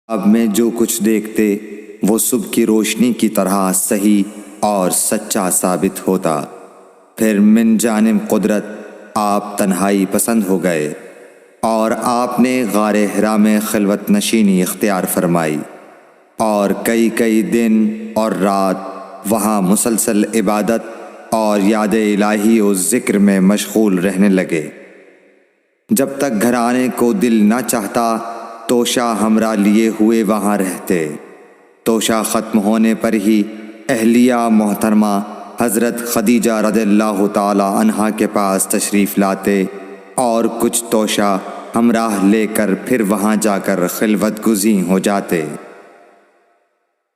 اب میں جو کچھ دیکھتے وہ صبح کی روشنی کی طرح صحیح اور سچا ثابت ہوتا۔ پھر من جانب قدرت آپ تنہائی پسند ہو گئے اور آپ نے غار حرا میں خلوت نشینی اختیار فرمائی اور کئی دن اور رات وہاں مسلسل عبادت اور یاد الہی و ذکر میں مشغول رہنے لگے۔ جب تک گھر آنے کو دل نہ چاہتا توشہ ہمراہ لیے ہوئے وہاں رہتے۔ توشہ ختم ہونے پر ہی اہلیہ محترمہ حضرت خدیجہ رضی اللہ تعالی عنہا کے پاس تشریف لاتے اور کچھ توشہ ہمراہ لے کر پھر وہاں جا کر خلوت گزین ہو جاتے۔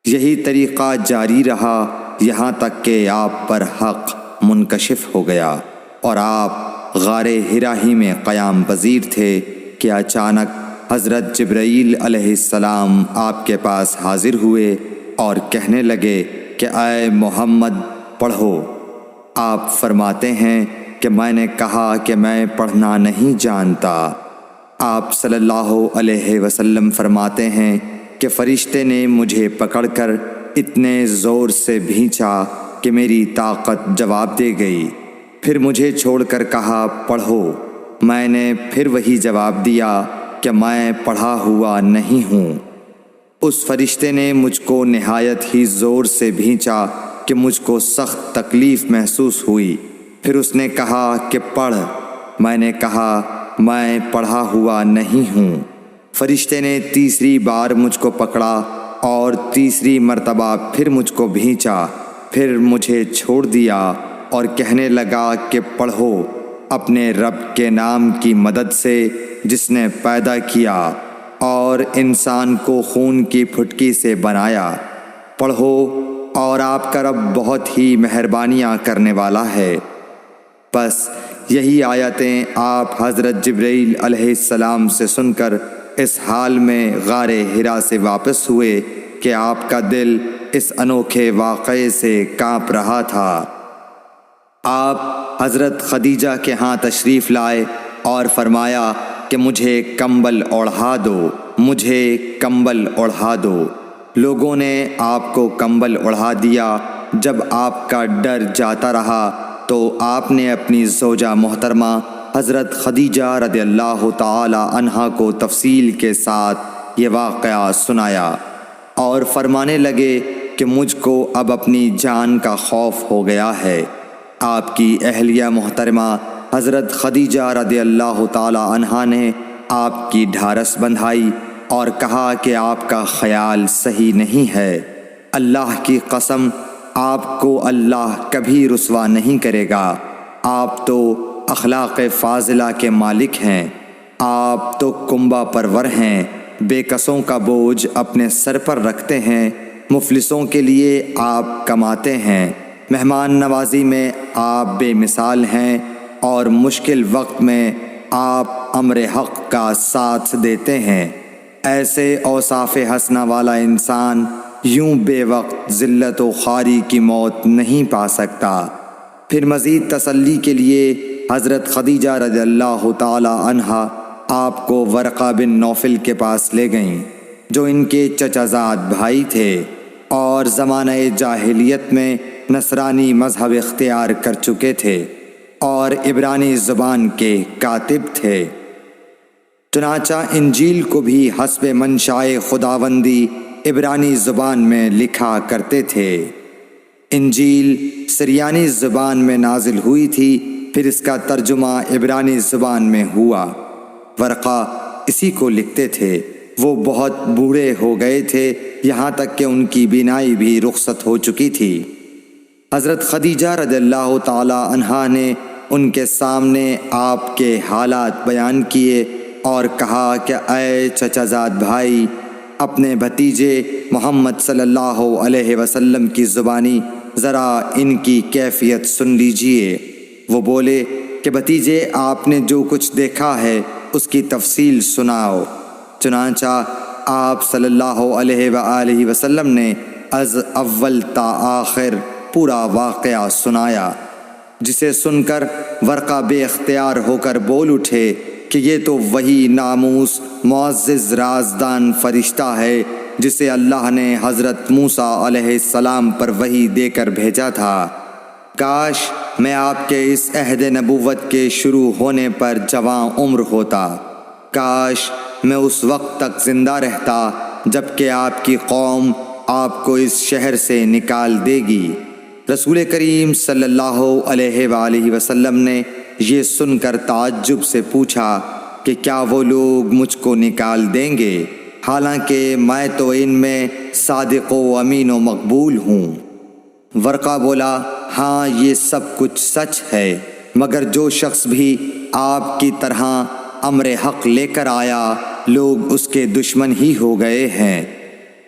یہی طریقہ جاری رہا یہاں تک کہ آپ پر حق منکشف ہو گیا اور آپ غار حرا ہی میں قیام پذیر تھے کہ اچانک حضرت جبرائیل علیہ السلام آپ کے پاس حاضر ہوئے اور کہنے لگے کہ اے محمد پڑھو۔ آپ فرماتے ہیں کہ میں نے کہا کہ میں پڑھنا نہیں جانتا۔ آپ صلی اللہ علیہ وسلم فرماتے ہیں کہ فرشتے نے مجھے پکڑ کر اتنے زور سے بھینچا کہ میری طاقت جواب دے گئی، پھر مجھے چھوڑ کر کہا پڑھو۔ میں نے پھر وہی جواب دیا کہ میں پڑھا ہوا نہیں ہوں۔ اس فرشتے نے مجھ کو نہایت ہی زور سے بھینچا کہ مجھ کو سخت تکلیف محسوس ہوئی، پھر اس نے کہا کہ پڑھ۔ میں نے کہا میں پڑھا ہوا نہیں ہوں۔ فرشتے نے تیسری بار مجھ کو پکڑا اور تیسری مرتبہ پھر مجھ کو بھینچا، پھر مجھے چھوڑ دیا اور کہنے لگا کہ پڑھو اپنے رب کے نام کی مدد سے جس نے پیدا کیا اور انسان کو خون کی پھٹکی سے بنایا۔ پڑھو اور آپ کا رب بہت ہی مہربانیاں کرنے والا ہے۔ بس یہی آیتیں آپ حضرت جبرائیل علیہ السلام سے سن کر اس حال میں غار حرا سے واپس ہوئے کہ آپ کا دل اس انوکھے واقعے سے کانپ رہا تھا۔ آپ حضرت خدیجہ کے ہاں تشریف لائے اور فرمایا کہ مجھے کمبل اوڑھا دو، مجھے کمبل اوڑھا دو۔ لوگوں نے آپ کو کمبل اوڑھا دیا۔ جب آپ کا ڈر جاتا رہا تو آپ نے اپنی زوجہ محترمہ حضرت خدیجہ رضی اللہ تعالی عنہا کو تفصیل کے ساتھ یہ واقعہ سنایا اور فرمانے لگے کہ مجھ کو اب اپنی جان کا خوف ہو گیا ہے۔ آپ کی اہلیہ محترمہ حضرت خدیجہ رضی اللہ تعالی عنہا نے آپ کی ڈھارس بندھائی اور کہا کہ آپ کا خیال صحیح نہیں ہے۔ اللہ کی قسم آپ کو اللہ کبھی رسوا نہیں کرے گا۔ آپ تو اخلاق فاضلہ کے مالک ہیں، آپ تو کنبہ پرور ہیں، بے کسوں کا بوجھ اپنے سر پر رکھتے ہیں، مفلسوں کے لیے آپ کماتے ہیں، مہمان نوازی میں آپ بے مثال ہیں اور مشکل وقت میں آپ امر حق کا ساتھ دیتے ہیں۔ ایسے اوصاف حسنہ والا انسان یوں بے وقت ذلت و خواری کی موت نہیں پا سکتا۔ پھر مزید تسلی کے لیے حضرت خدیجہ رضی اللہ تعالی عنہا آپ کو ورقہ بن نوفل کے پاس لے گئیں جو ان کے چچا زاد بھائی تھے اور زمانہ جاہلیت میں نصرانی مذہب اختیار کر چکے تھے اور عبرانی زبان کے کاتب تھے۔ چنانچہ انجیل کو بھی حسب منشائے خداوندی عبرانی زبان میں لکھا کرتے تھے۔ انجیل سریانی زبان میں نازل ہوئی تھی، پھر اس کا ترجمہ عبرانی زبان میں ہوا۔ ورقہ اسی کو لکھتے تھے۔ وہ بہت بوڑھے ہو گئے تھے، یہاں تک کہ ان کی بینائی بھی رخصت ہو چکی تھی۔ حضرت خدیجہ رضی اللہ تعالی عنہا نے ان کے سامنے آپ کے حالات بیان کیے اور کہا کہ اے چچا زاد بھائی، اپنے بھتیجے محمد صلی اللہ علیہ وسلم کی زبانی ذرا ان کی کیفیت سن لیجئے۔ وہ بولے کہ بھتیجے آپ نے جو کچھ دیکھا ہے اس کی تفصیل سناؤ۔ چنانچہ آپ صلی اللہ علیہ وآلہ وسلم نے از اول تا آخر پورا واقعہ سنایا، جسے سن کر ورقہ بے اختیار ہو کر بول اٹھے کہ یہ تو وہی ناموس معزز رازدان فرشتہ ہے جسے اللہ نے حضرت موسیٰ علیہ السلام پر وحی دے کر بھیجا تھا۔ کاش میں آپ کے اس عہد نبوت کے شروع ہونے پر جواں عمر ہوتا، کاش میں اس وقت تک زندہ رہتا جب کہ آپ کی قوم آپ کو اس شہر سے نکال دے گی۔ رسول کریم صلی اللہ علیہ وآلہ وسلم نے یہ سن کر تعجب سے پوچھا کہ کیا وہ لوگ مجھ کو نکال دیں گے، حالانکہ میں تو ان میں صادق و امین و مقبول ہوں؟ ورقہ بولا، ہاں یہ سب کچھ سچ ہے، مگر جو شخص بھی آپ کی طرح امر حق لے کر آیا لوگ اس کے دشمن ہی ہو گئے ہیں۔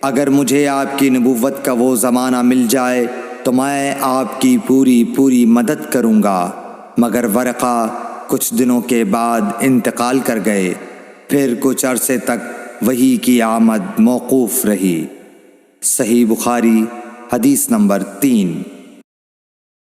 اگر مجھے آپ کی نبوت کا وہ زمانہ مل جائے تو میں آپ کی پوری مدد کروں گا، مگر ورقہ کچھ دنوں کے بعد انتقال کر گئے، پھر کچھ عرصے تک وحی کی آمد موقوف رہی۔ صحیح بخاری حدیث نمبر 3۔